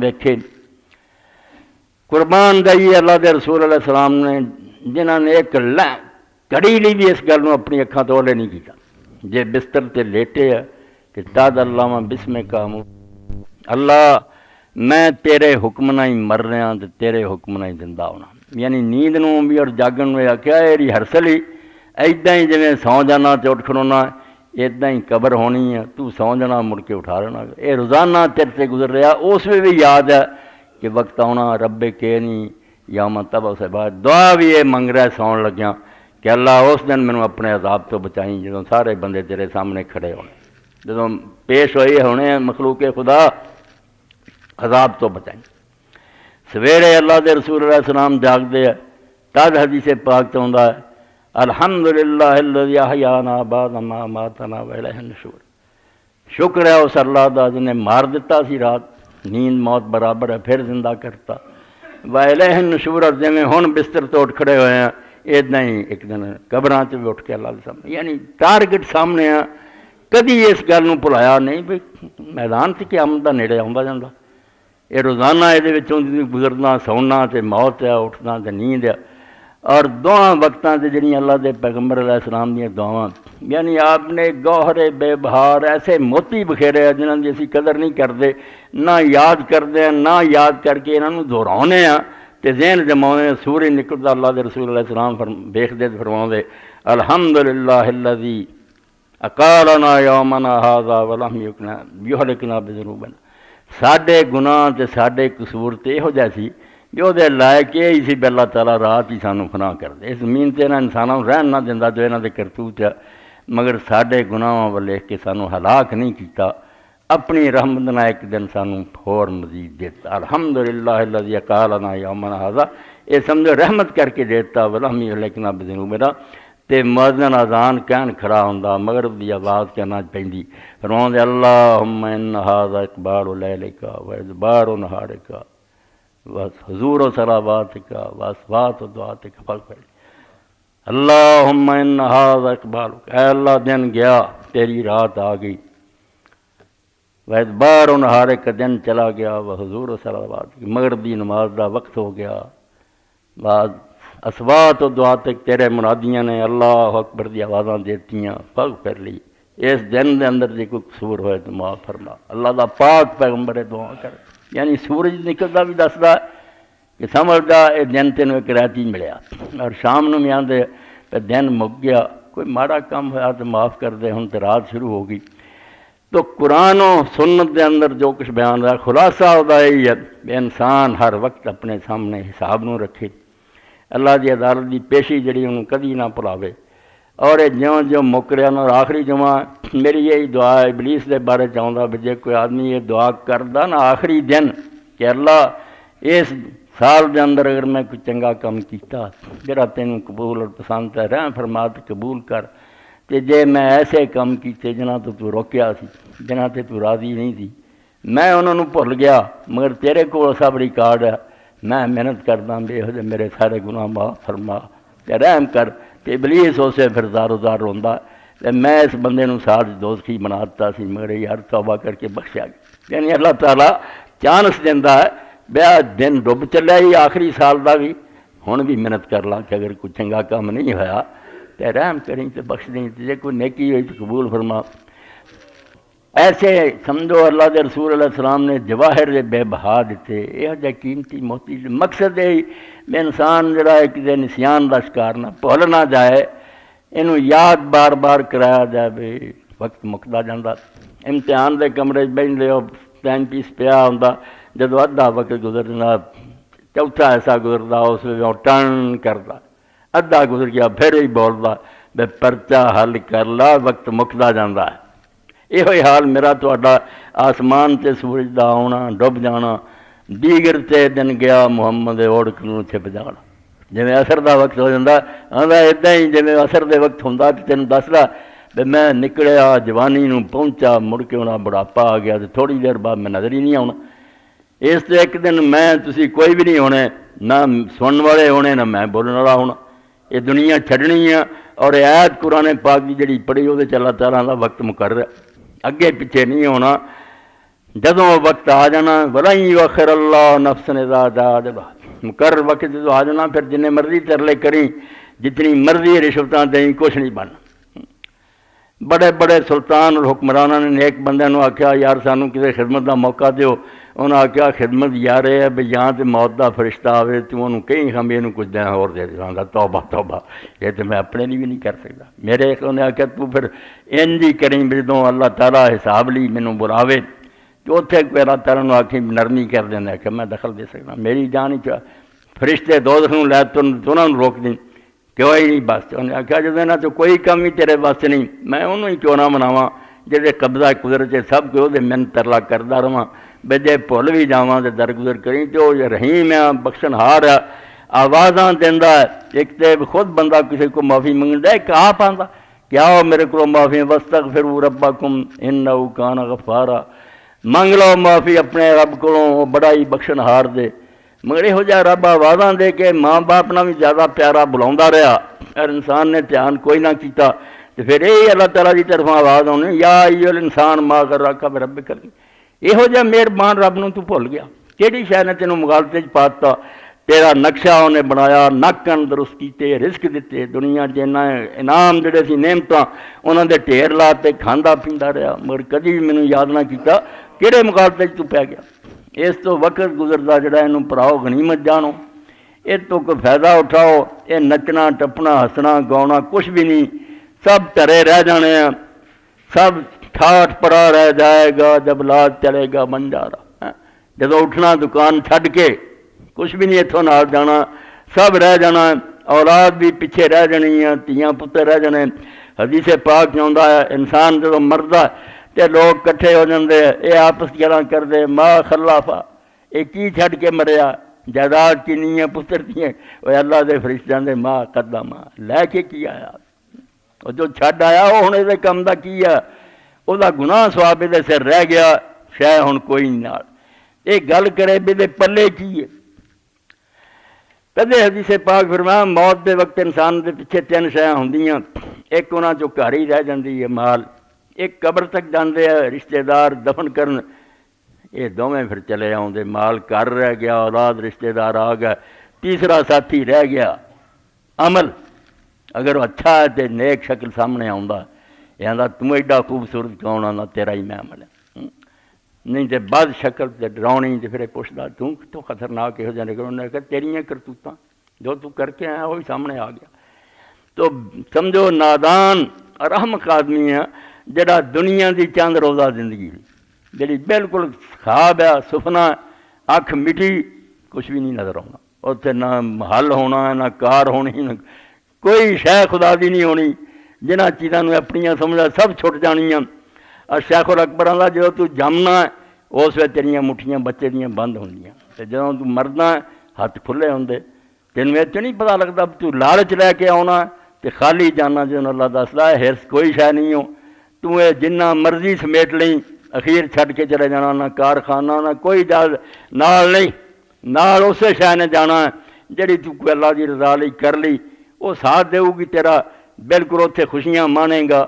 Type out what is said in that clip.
ویکھے قربان دئیے اللہ دے رسول علیہ السلام نے جنہاں نے ایک گھڑی لی بھی اس گل اپنی اکھاں تو اولے نہیں کیتا جے بستر تے لیٹے ہے کہ تاد اللہ بسم کا اللہ میں تیرے حکم نہ ہی مر رہا تے تیرے حکم نہ ہی زندہ ہونا یعنی نیند نوں بھی اور جاگن میں آخیا ایری ہرسل ہی ایداں ہی جویں سو جانا تے اٹھ کھڑونا ایداں ہی قبر ہونی ہے تو سو جانا مڑ کے اٹھا رہنا اے روزانہ تیرے سے گزر رہا اس میں بھی یاد ہے کہ وقت آنا رب کے نہیں یوم تبعث سے بعد دعا بھی یہ منگ رہا ہے سون لگیاں کہ اللہ اس دن مینوں اپنے عذاب تو بچائیں جدوں سارے بندے تیرے سامنے کھڑے ہونے جدوں پیش ہوئے ہونے مخلوق خدا عذاب تو بچائیں سویرے اللہ دے رسول علیہ السلام جاگ دے تد حدیث پاک تو ہوندا ہے الحمدللہ الذی احیانا بعد ما اماتنا والیہ النشور شکر ہے اس اللہ دا جن نے مار دیتا سی رات نیند موت برابر ہے پھر زندہ کرتا والیہ النشور اور جویں ہن بستر تو اٹھ کھڑے ہوئے ہیں ادنا ہی ایک دن قبراں تے بھی اٹھ کے اللہ دے سامنے یعنی ٹارگٹ سامنے ہے کدی اس گل نوں بھلایا نہیں بھی میدان تے قیامت دا نیڑے آوندا جاندا یہ روزانہ یہ گزرنا سونا تے موت ہے اٹھنا تے نیند ہے اور دعاں وقتاں تے جڑیاں اللہ دے پیغمبر علیہ السلام دیاں دعاواں یعنی آپ نے گوہر بے بہار ایسے موتی بکھیرے ہیں جنہاں دی اسی قدر نہیں کرتے نہ یاد کرتے ہیں نہ یاد کر کے انہاں نوں دہراؤنے ہیں تے ذہن جماؤنے سورج نکلتا اللہ دے رسول علیہ السلام ویکھدے تے فرماؤندے الحمدللہ الذی اقالنا یومنا ھذا ولم یہلکنا بذنوبنا ساڈے گناہ تے ساڈے قصور تے یہو جہا سی جو دے لائق یہ ہی سی بھی اللہ تعالیٰ رات ہی سانوں فنا کر دے اس زمین تے انہاں انسانوں رہن نہ دیندا جو انہاں دے کرتوت ہے مگر ساڈے گناہاں ول لکھ کے سانوں ہلاک نہیں کیتا اپنی رحمت نہ ایک دن سانوں اور مزید دیتا الحمدللہ الذی قالنا یومنا ھذا یہ سمجھو رحمت کر کے دیتا ولم یہلکنا بذنوبنا تے مؤذن اذان کہن کھڑا ہوندا مغرب دی آواز کہنا پیندی فرماؤندے اللہم ان ھذا اقبال لیلک و ادبار نہارک حضور و صلواتک واصوات و دعاتک فاغفر اللہم ان ھذا اقبالک اے اللہ دن گیا تیری رات آ گئی و ادبار و نہارک دن چلا گیا و حضور و صلواتک مغرب دی نماز دا وقت ہو گیا بعد اسوات و دعا تک تیرے مرادیاں نے اللہ اکبر دی آوازاں دیتیاں فاغفر لی اس دن دے اندر جے کوئی قصور ہوئے تو معاف فرما اللہ دا پاک پیغمبر دعا کر یعنی سورج نکلدا بھی دسدا کہ سمجھدا اے دن تینوں ایک راتی ملیا اور شام نوں میں آندے تے دن مک گیا کوئی ماڑا کام ہویا تو معاف کر دے ہن تے رات شروع ہو گئی تو قرآن و سنت دے اندر جو کچھ بیان ہے خلاصہ ہوتا یہی ہے کہ انسان ہر وقت اپنے سامنے حساب نوں رکھے اللہ دی عدالت دی پیشی جڑی انہوں کدی نہ بھلاوے اور جیوں جیوں مک رہا اور آخری جمعہ میری یہی دعا ہے ابلیس دے بارے چاہتا بھی جے کوئی آدمی یہ دعا کردا نا آخری دن کہ اللہ اس سال دے اندر اگر میں کوئی چنگا کام کیتا جڑا تینوں قبول اور پسند ہے رحم فرما تے قبول کر تے جے میں ایسے کام کیتے جنہاں تو روکیا سی جنہاں تے تو راضی نہیں تھی میں انہوں نے بھول گیا مگر تیرے کو سب ریکارڈ ہے میں محنت کردا بے ہو جے میرے سارے گناہ معاف فرما تے رحم کر تے ابلیس اسے پھر زارو زار روندا تے میں اس بندے نوں ساتھ دوستی بنا دتا سی مگر یار توبہ کر کے بخشیا گیا یعنی اللہ تعالیٰ چانس دیندا ہے بیا دن ڈب چلیا ہی آخری سال دا بھی ہن بھی محنت کر لا کہ اگر کوئی چنگا کام نہیں ہویا تے رحم کریں تے بخش دیں تے جے کوئی نیکی ہوئی تو قبول فرما ایسے سمجھو اللہ دے رسول علیہ السلام نے جواہر دے بے بہا دیتے یہ جا قیمتی موتی مقصد ہے بے انسان جڑا ایک دے نسیان دا شکار نہ بھول نہ جائے انہوں یاد بار بار کرایا جائے بے وقت مکدا جاندا امتحان دے کمرے بہن لے ٹائم پیس پیا ہوندا جدو ادھا وقت گزرنا چوتھا ایسا گزردا اس میں ٹن کردا ادھا گزر گیا پھر ہی بولدا بے پرچہ حل کر لا وقت مکدا جاندا ہے یہ حال میرا تہاڈا آسمان تے سورج دا آنا ڈب جانا دیگر تے دن گیا محمد اوڑک نوں چھپ جانا جویں اثر دا وقت ہو جاندا آندا اداں ہی جویں اثر دے وقت ہوندا تے تینوں دسدا بھی میں نکلیا جوانی نوں پہنچا مڑ کے ہونا بڑھاپا آ گیا تے تھوڑی دیر بعد میں نظر ہی نہیں آنا اس تے ایک دن میں تسی کوئی بھی نہیں ہونے نہ سنن والے ہونے نہ میں بولن والا ہونا یہ دنیا چھڈنی ہے اور آیت قرآن پاک کی جڑی پڑھی وہ اللہ تعالیٰ دا وقت مقرر اگے پیچھے نہیں ہونا جدوں وقت آ جانا وَلَن يُؤَخِّرَ اللَّهُ نَفْسًا إِذَا جَاءَ أَجَلُهَا، مقرر وقت جو آ جانا پھر جنہیں مرضی ترلے کریں، جتنی مرضی رشوتاں دیں، کچھ نہیں بننا۔ بڑے بڑے سلطان اور حکمرانوں نے نیک بندے نو آکھیا یار سانوں کسی خدمت دا موقع دیو، انہاں آکھیا خدمت یار ہے بھی یہاں تے موت دا فرشتہ آوے تو انہوں کہیں ہم یہ کچھ دیں اور دے دیں، توبہ توبہ، یہ تو میں اپنے لیے بھی نہیں کر سکتا۔ میرے ایک نے آکھیا تو پھر انج ہی کریں بھی جدوں اللہ تعالیٰ حساب لی مینوں بلاوے تو اتنے کوئی اللہ تعالیٰ نو آکھی نرمی کر دینا کہ میں دخل دے سکتا، میری جان ہی چاہ فرشتے دوزخ نوں لے تو انہوں نے روک دیں کوئی نہیں بس۔ انہیں آخیا جب نہ تو کوئی کم ہی تیرے واسطے نہیں، میں انہوں ہی کیوں نہ مناواں جہے قبضہ قدرت سب کو وہ من ترلا کرتا رہا، بے جے بھول بھی جاواں تے درگزر کریں تو رحیم ہے، بخشن ہار ہے، آوازاں دیندا ہے۔ ایک تو خود بندہ کسی کو معافی منگدا ہے، ایک آپ آندا کیا ہو میرے کو معافی، واستغفروا ربکم انہ کان غفارا، منگ لو معافی اپنے رب کو، بڑا ہی بخشن ہار دے۔ مگر یہو جہا رب آوازاں دے کے ماں باپ نہ بھی زیادہ پیارا بلاوندا رہا اور انسان نے دھیان کوئی نہ کیتا تو پھر یہی اللہ تعالیٰ کی طرف آواز آنی یا ایھا الانسان ما غرک بربک الکریم، یہو جہا مہربان رب نوں تو بھول گیا، کیڑی شے نے تینوں مغالطے چ پاتا، تیرا نقشہ انہیں بنایا، نک کن درست کیتے، رزق دیتے، دنیا جنا انعام جڑے سی نعمتاں انہاں دے ڈھیر لاتے، کھاندا پیندا رہا، مگر کدی بھی مینوں یاد نہ کیتا کہڑے مغالطے چ تو پی گیا۔ اس تو وقت گزرتا جڑا اینوں پڑھاؤ غنیمت جانو، یہ تو کوئی فائدہ اٹھاؤ، یہ نچنا ٹپنا ہسنا گاؤنا کچھ بھی نہیں، سب ٹرے رہ جانے ہیں، سب ٹھاٹ پڑا رہ جائے گا جب لاد چلے گا بنجارا۔ جب اٹھنا دکان چھڈ کے کچھ بھی نہیں اتوں نال جانا، سب رہ جانا، اولاد بھی پیچھے رہ جانی ہے، تیاں پتر رہ جانے۔ حدیث پاک چاہتا ہے انسان جب مردا تے لوگ کٹھے ہو جاندے، یہ آپس گلاں کردے ما خلافا، یہ کی چھڈ کے مریا، جائیداد کنی ہے، پتر کی ہے، وہ اللہ دے فرشتیاں دے ما قدما، لے کے کی آیا، اور جو چھڈ آیا وہ ہن یہ کم دا کی ہے، وہ گناہ سواب دے سر رہ گیا، شے ہن کوئی نال یہ گل کرے بھی دے پلے کی ہے۔ کدے حدیث پاک فرمایا موت دے وقت انسان دے پیچھے تین شیاں ہوندیاں، ایک انہاں چوں گھر ہی رہ جاندی ہے مال، ایک قبر تک جاندے ہیں رشتہ دار دفن کرن، یہ دونوں پھر چلے آؤندے، مال گھر رہ گیا، اولاد رشتہ دار آ گئے، تیسرا ساتھی رہ گیا عمل، اگر وہ اچھا ہے تو نیک شکل سامنے آندا، یہ آندا تم ایڈا خوبصورت کون، آندا تیرا ہی میں عمل ہے، نہیں تو بد شکل تے ڈراؤنی تے پھر پوچھدا تو خطرناک یہو جہاں نکل، انہیں کہا تیریاں کرتوتاں جو تو کر کے آیا وہی سامنے آ گیا۔ تو سمجھو نادان اور احمق آدمی ہے جڑا دنیا دی چند روزہ زندگی جڑی بالکل خواب ہے، سپنا، اکھ مٹی، کچھ بھی نہیں نظر آنا، اتنے نہ حل ہونا ہے، نہ کار ہونی، نہ کوئی شے خدا دی نہیں ہونی، جنہ چیزاں اپنیاں سمجھا سب چھٹ جانیاں۔ اور شیخ الاکبر آندا جو تو جمنا ہے اس وقت تیریاں مٹھیاں بچے دیاں بند ہوندیاں، تے جدوں تو مرنا ہے ہاتھ کھلے ہوندے، تینوں یہ نہیں پتہ لگتا تو لالچ لے کے آنا تے خالی جانا، جدوں اللہ دسدا ہے ہرس کوئی شے نہیں ہو، تو یہ جنہ مرضی سمیٹ لیں، اخیر چھڈ کے چلے جانا، نہ کارخانہ نہ کوئی جاز نال نہیں، نال اسے شے نے جانا ہے جڑی تو کوئی اللہ دی رضا لئی کر لی، وہ ساتھ دے گی تیرا، بالکل اتنے خوشیاں مانے گا۔